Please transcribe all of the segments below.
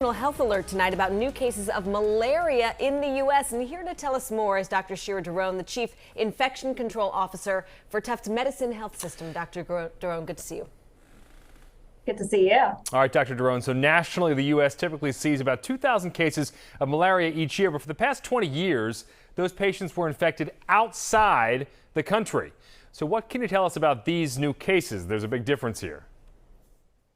Health alert tonight about new cases of malaria in the U.S. And here to tell us more is Dr. Shira Doron, the Chief Infection Control Officer for Tufts Medicine Health System. Dr. Doron, good to see you. Good to see you. All right, Dr. Doron. So nationally, the U.S. typically sees about 2,000 cases of malaria each year. But for the past 20 years, those patients were infected outside the country. So what can you tell us about these new cases? There's a big difference here.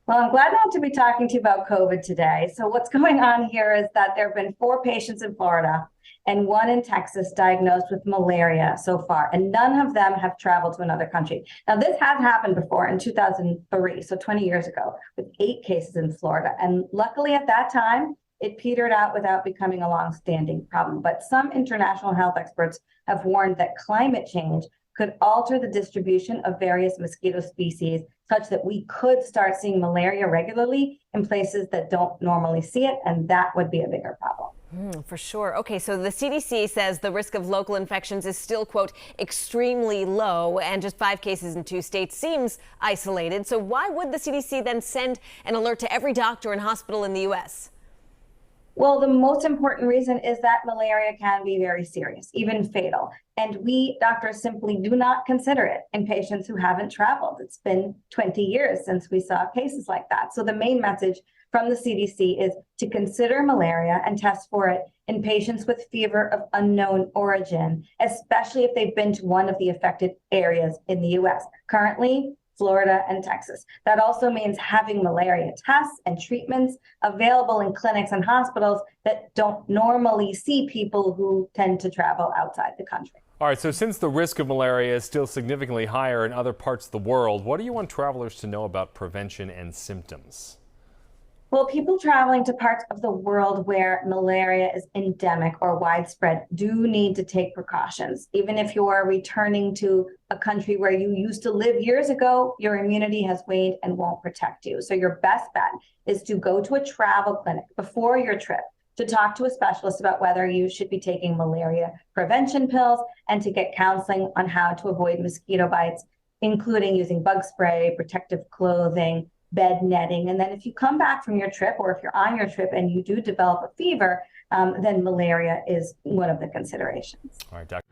Well, I'm glad not to be talking to you about COVID today. So what's going on here is that there have been 4 patients in Florida and 1 in Texas diagnosed with malaria so far, and none of them have traveled to another country. Now, this has happened before in 2003, so 20 years ago, with 8 cases in Florida. And luckily at that time, it petered out without becoming a long-standing problem. But some international health experts have warned that climate change could alter the distribution of various mosquito species such that we could start seeing malaria regularly in places that don't normally see it, and that would be a bigger problem. For sure. Okay, so the CDC says the risk of local infections is still, quote, extremely low, and just 5 cases in 2 states seems isolated. So why would the CDC then send an alert to every doctor and hospital in the U.S.? Well, the most important reason is that malaria can be very serious, even fatal. And we doctors simply do not consider it in patients who haven't traveled. It's been 20 years since we saw cases like that. So the main message from the CDC is to consider malaria and test for it in patients with fever of unknown origin, especially if they've been to one of the affected areas in the U.S. Currently, Florida and Texas. That also means having malaria tests and treatments available in clinics and hospitals that don't normally see people who tend to travel outside the country. All right, so since the risk of malaria is still significantly higher in other parts of the world, what do you want travelers to know about prevention and symptoms? Well, people traveling to parts of the world where malaria is endemic or widespread do need to take precautions. Even if you are returning to a country where you used to live years ago, your immunity has waned and won't protect you. So your best bet is to go to a travel clinic before your trip to talk to a specialist about whether you should be taking malaria prevention pills and to get counseling on how to avoid mosquito bites, including using bug spray, protective clothing, bed netting. And then if you come back from your trip, or if you're on your trip and you do develop a fever, then malaria is one of the considerations. All right, Dr.